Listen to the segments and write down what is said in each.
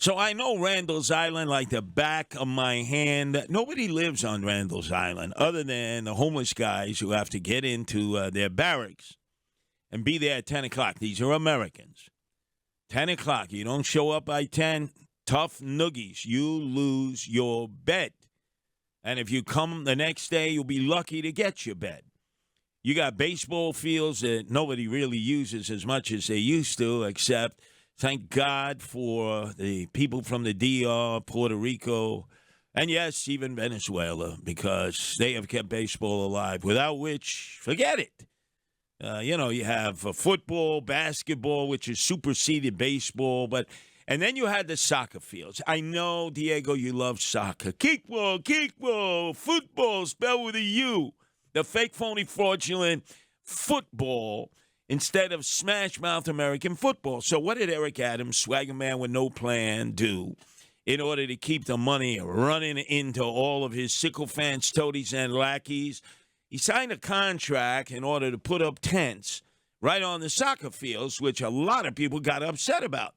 So I know Randall's Island like the back of my hand. Nobody lives on Randall's Island other than the homeless guys who have to get into their barracks and be there at 10 o'clock. These are Americans. 10 o'clock. You don't show up by 10, tough noogies. You lose your bed. And if you come the next day, you'll be lucky to get your bed. You got baseball fields that nobody really uses as much as they used to, except thank God for the people from the DR, Puerto Rico, and yes, even Venezuela, because they have kept baseball alive, without which, forget it. You have football, basketball, which has superseded baseball, and then you had the soccer fields. I know, Diego, you love soccer. Kickball, football, spelled with a U. The fake, phony, fraudulent football instead of smash-mouth American football. So what did Eric Adams, swagger man with no plan, do in order to keep the money running into all of his sycophants, toadies, and lackeys? He signed a contract in order to put up tents right on the soccer fields, which a lot of people got upset about.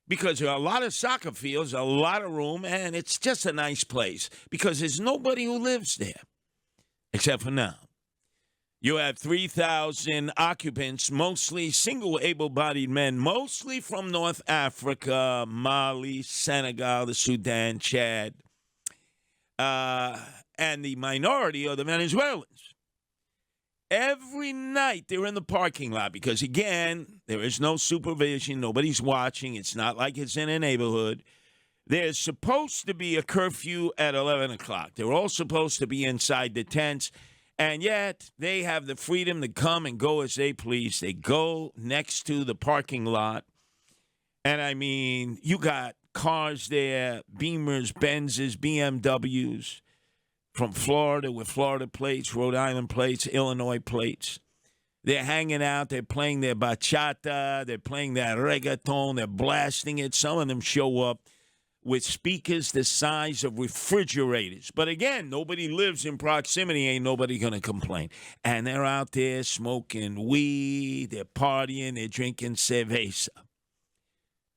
Because there are a lot of soccer fields, a lot of room, and it's just a nice place because there's nobody who lives there, except for now. You have 3,000 occupants, mostly single able-bodied men, mostly from North Africa, Mali, Senegal, the Sudan, Chad, and the minority are the Venezuelans. Every night they're in the parking lot because, again, there is no supervision. Nobody's watching. It's not like it's in a neighborhood. There's supposed to be a curfew at 11 o'clock. They're all supposed to be inside the tents. And yet, they have the freedom to come and go as they please. They go next to the parking lot. And, I mean, you got cars there, Beamers, Benzes, BMWs from Florida with Florida plates, Rhode Island plates, Illinois plates. They're hanging out. They're playing their bachata. They're playing their reggaeton. They're blasting it. Some of them show up with speakers the size of refrigerators. But again, nobody lives in proximity. Ain't nobody going to complain. And they're out there smoking weed. They're partying. They're drinking cerveza.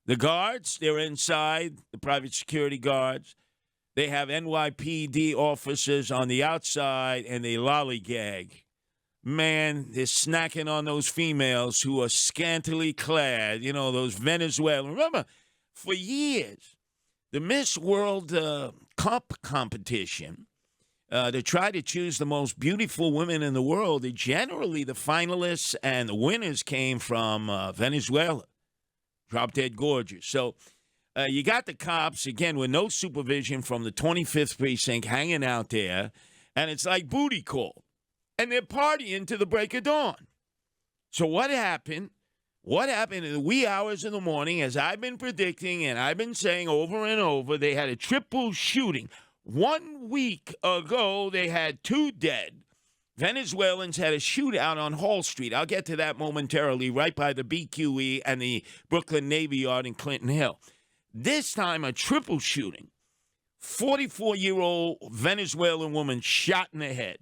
The guards, they're inside, the private security guards. They have NYPD officers on the outside, and they lollygag. Man, they're snacking on those females who are scantily clad, those Venezuelans. Remember, for years, the Miss World Cup competition, to try to choose the most beautiful women in the world, generally the finalists and the winners came from Venezuela. Drop dead gorgeous. So you got the cops, again, with no supervision from the 25th precinct hanging out there, and it's like booty call. And they're partying to the break of dawn. So what happened? What happened in the wee hours of the morning, as I've been predicting and I've been saying over and over, they had a triple shooting. 1 week ago, they had 2 dead. Venezuelans had a shootout on Hall Street. I'll get to that momentarily, right by the BQE and the Brooklyn Navy Yard in Clinton Hill. This time, a triple shooting. 44-year-old Venezuelan woman shot in the head.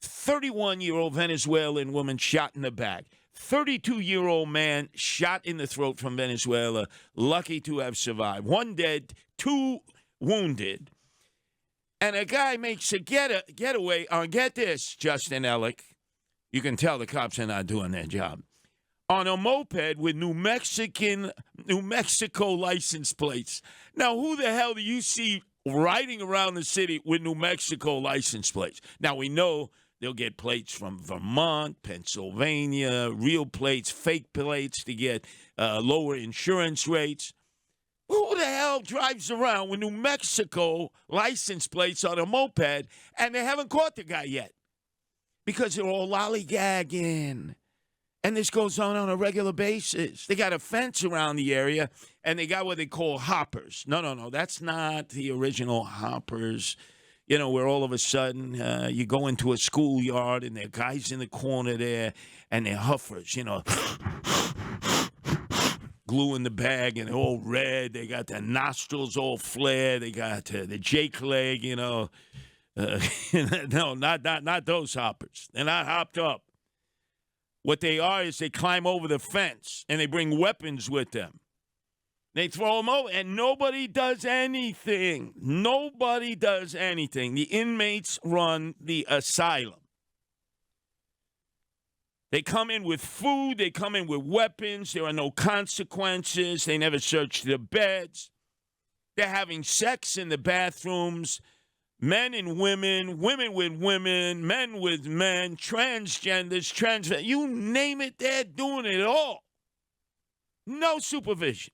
31-year-old Venezuelan woman shot in the back. 32-year-old man shot in the throat from Venezuela, lucky to have survived. 1 dead, 2 wounded. And a guy makes a getaway on, get this, Justin Ellick. You can tell the cops are not doing their job. On a moped with New Mexico license plates. Now, who the hell do you see riding around the city with New Mexico license plates? Now, we know they'll get plates from Vermont, Pennsylvania, real plates, fake plates to get lower insurance rates. Who the hell drives around with New Mexico license plates on a moped, and they haven't caught the guy yet? Because they're all lollygagging. And this goes on a regular basis. They got a fence around the area, and they got what they call hoppers. No, that's not the original hoppers. Where all of a sudden you go into a schoolyard, and there are guys in the corner there, and they're huffers, glue in the bag, and they're all red. They got their nostrils all flared. They got the Jake leg, no, not those hoppers. They're not hopped up. What they are is they climb over the fence, and they bring weapons with them. They throw them over, and nobody does anything. Nobody does anything. The inmates run the asylum. They come in with food. They come in with weapons. There are no consequences. They never search their beds. They're having sex in the bathrooms. Men and women, women with women, men with men, transgenders, you name it, they're doing it all. No supervision.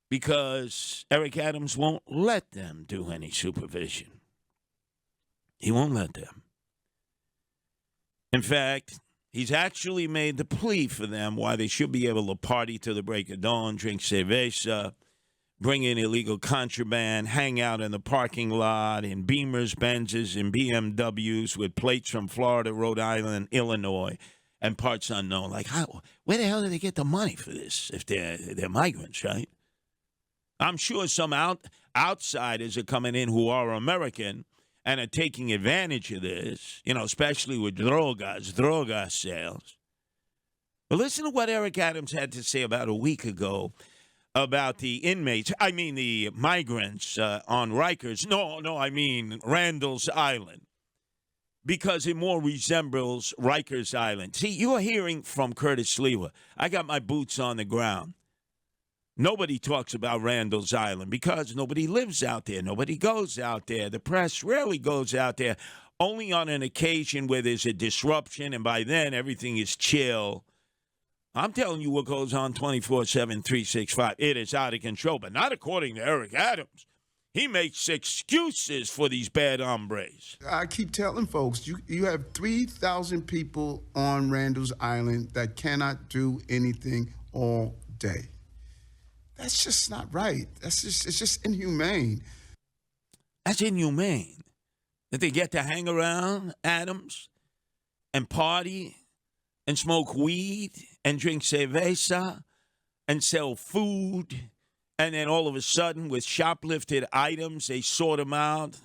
Because Eric Adams won't let them do any supervision. He won't let them. In fact, he's actually made the plea for them why they should be able to party till the break of dawn, drink cerveza, bring in illegal contraband, hang out in the parking lot in Beamers, Benzes, and BMWs with plates from Florida, Rhode Island, Illinois, and parts unknown. Like, where the hell do they get the money for this if they're migrants, right? I'm sure some outsiders are coming in who are American and are taking advantage of this, especially with droga sales. But listen to what Eric Adams had to say about a week ago about the inmates, the migrants on Rikers. No, I mean Randall's Island, because it more resembles Rikers Island. See, you are hearing from Curtis Sliwa. I got my boots on the ground. Nobody talks about Randall's Island because nobody lives out there. Nobody goes out there. The press rarely goes out there, only on an occasion where there's a disruption, and by then everything is chill. I'm telling you what goes on 24/7, 365. It is out of control, but not according to Eric Adams. He makes excuses for these bad hombres. I keep telling folks, you have 3,000 people on Randall's Island that cannot do anything all day. That's just not right. It's just inhumane. That's inhumane. That they get to hang around, Adams, and party, and smoke weed, and drink cerveza, and sell food, and then all of a sudden, with shoplifted items, they sort them out,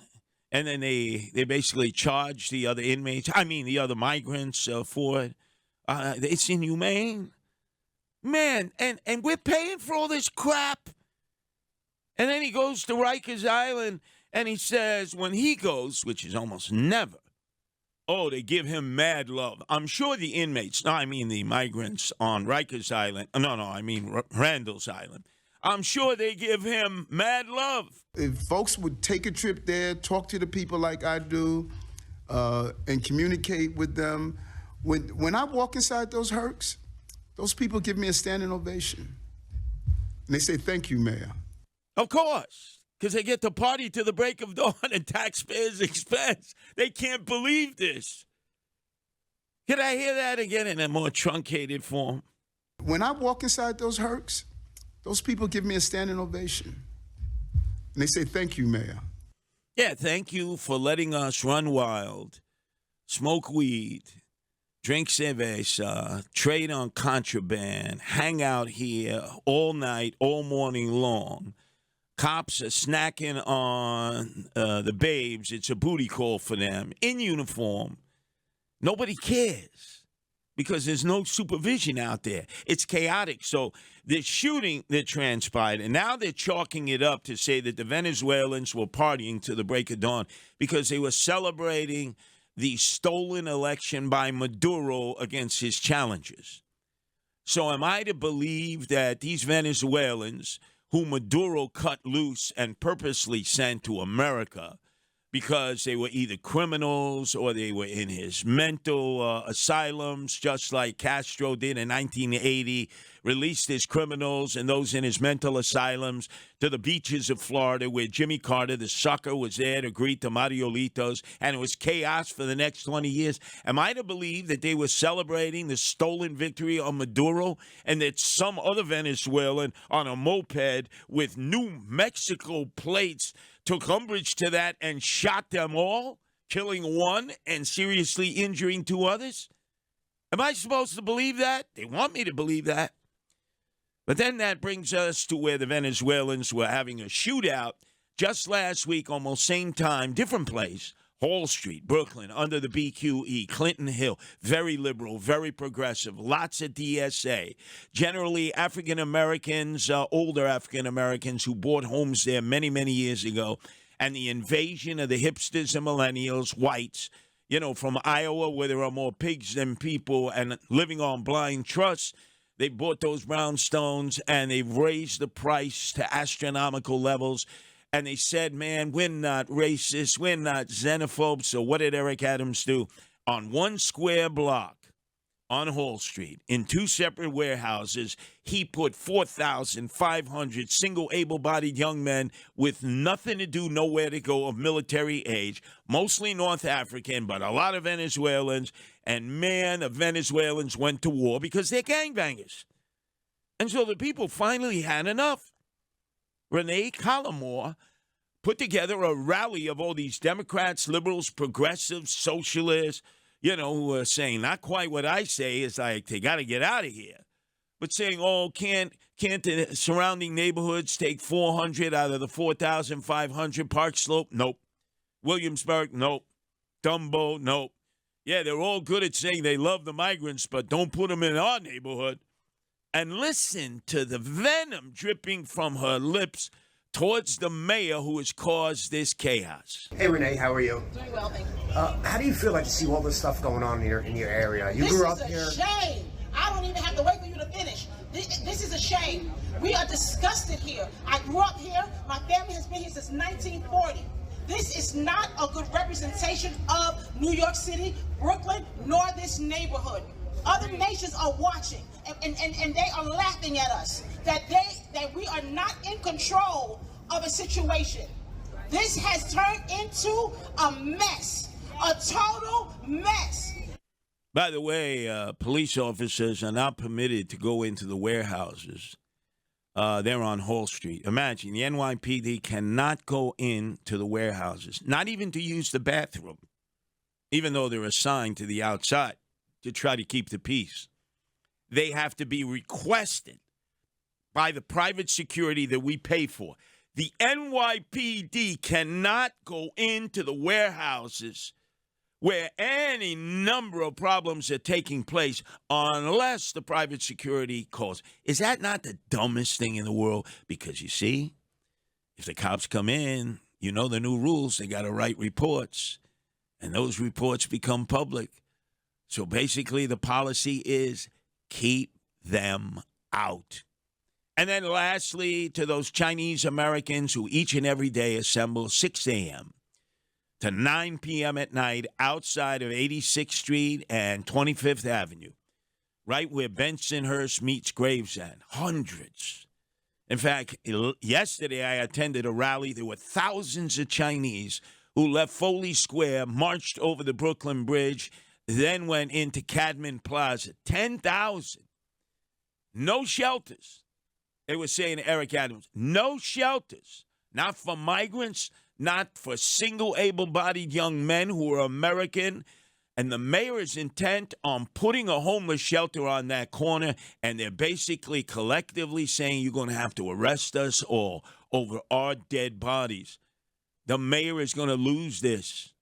and then they basically charge the other inmates, the other migrants for it. It's inhumane. Man, and we're paying for all this crap. And then he goes to Rikers Island, and he says when he goes, which is almost never, they give him mad love. I'm sure the inmates, the migrants on Rikers Island, Randall's Island. I'm sure they give him mad love. If folks would take a trip there, talk to the people like I do, and communicate with them. When I walk inside those hercs, those people give me a standing ovation. And they say, thank you, Mayor. Of course, because they get to party to the break of dawn at taxpayers' expense. They can't believe this. Can I hear that again in a more truncated form? When I walk inside those hercs, those people give me a standing ovation. And they say, thank you, Mayor. Yeah, thank you for letting us run wild, smoke weed, drink cerveza, trade on contraband, hang out here all night, all morning long. Cops are snacking on the babes. It's a booty call for them, in uniform. Nobody cares because there's no supervision out there. It's chaotic. So the shooting that transpired, and now they're chalking it up to say that the Venezuelans were partying to the break of dawn because they were celebrating the stolen election by Maduro against his challengers. So am I to believe that these Venezuelans, who Maduro cut loose and purposely sent to America because they were either criminals or they were in his mental asylums, just like Castro did in 1980, released his criminals and those in his mental asylums to the beaches of Florida where Jimmy Carter, the sucker, was there to greet the Mariolitos, and it was chaos for the next 20 years. Am I to believe that they were celebrating the stolen victory on Maduro and that some other Venezuelan on a moped with New Mexico plates took umbrage to that and shot them all, killing one and seriously injuring two others? Am I supposed to believe that? They want me to believe that. But then that brings us to where the Venezuelans were having a shootout just last week, almost same time, different place, Hall Street, Brooklyn, under the BQE, Clinton Hill, very liberal, very progressive, lots of DSA. Generally, African Americans, older African Americans who bought homes there many, many years ago, and the invasion of the hipsters and millennials, whites, from Iowa, where there are more pigs than people and living on blind trust. They bought those brownstones and they've raised the price to astronomical levels. And they said, man, we're not racist, we're not xenophobes. So what did Eric Adams do? On one square block on Hall Street, in two separate warehouses, he put 4,500 single able-bodied young men with nothing to do, nowhere to go, of military age, mostly North African, but a lot of Venezuelans. And, man, the Venezuelans went to war because they're gangbangers. And so the people finally had enough. Renee Collmore put together a rally of all these Democrats, liberals, progressives, socialists, who are saying not quite what I say, is like they got to get out of here, but saying, oh, can't the surrounding neighborhoods take 400 out of the 4,500? Park Slope, nope. Williamsburg, nope. Dumbo, nope. Yeah, they're all good at saying they love the migrants, but don't put them in our neighborhood. And listen to the venom dripping from her lips towards the mayor who has caused this chaos. Hey, Renee, how are you? Doing well, thank you. How do you feel like to see all this stuff going on in your area? You grew up here. This is a shame. I don't even have to wait for you to finish. This is a shame. We are disgusted here. I grew up here. My family has been here since 1940. This is not a good representation of New York City, Brooklyn, nor this neighborhood. Other nations are watching, and they are laughing at us that we are not in control of a situation. This has turned into a mess, a total mess. By the way, police officers are not permitted to go into the warehouses. They're on Hall Street. Imagine, the NYPD cannot go into the warehouses, not even to use the bathroom, even though they're assigned to the outside to try to keep the peace. They have to be requested by the private security that we pay for. The NYPD cannot go into the warehouses where any number of problems are taking place unless the private security calls. Is that not the dumbest thing in the world? Because you see, if the cops come in, the new rules, they got to write reports, and those reports become public. So basically the policy is keep them out. And then lastly, to those Chinese Americans who each and every day assemble 6 a.m. to 9 p.m. at night outside of 86th Street and 25th Avenue, right where Bensonhurst meets Gravesend. Hundreds. In fact, yesterday I attended a rally. There were thousands of Chinese who left Foley Square, marched over the Brooklyn Bridge, then went into Cadman Plaza. 10,000. No shelters. They were saying to Eric Adams, no shelters. Not for migrants, not for single able-bodied young men who are American. And the mayor is intent on putting a homeless shelter on that corner, and they're basically collectively saying you're going to have to arrest us all over our dead bodies. The mayor is going to lose this.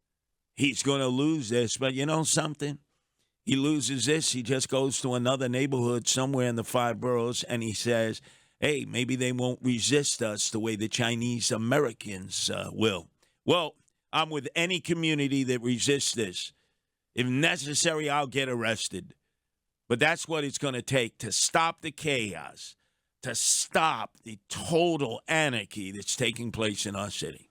He's going to lose this. But you know something? He loses this. He just goes to another neighborhood somewhere in the 5 boroughs, and he says, hey, maybe they won't resist us the way the Chinese Americans will. Well, I'm with any community that resists this. If necessary, I'll get arrested. But that's what it's going to take to stop the chaos, to stop the total anarchy that's taking place in our city.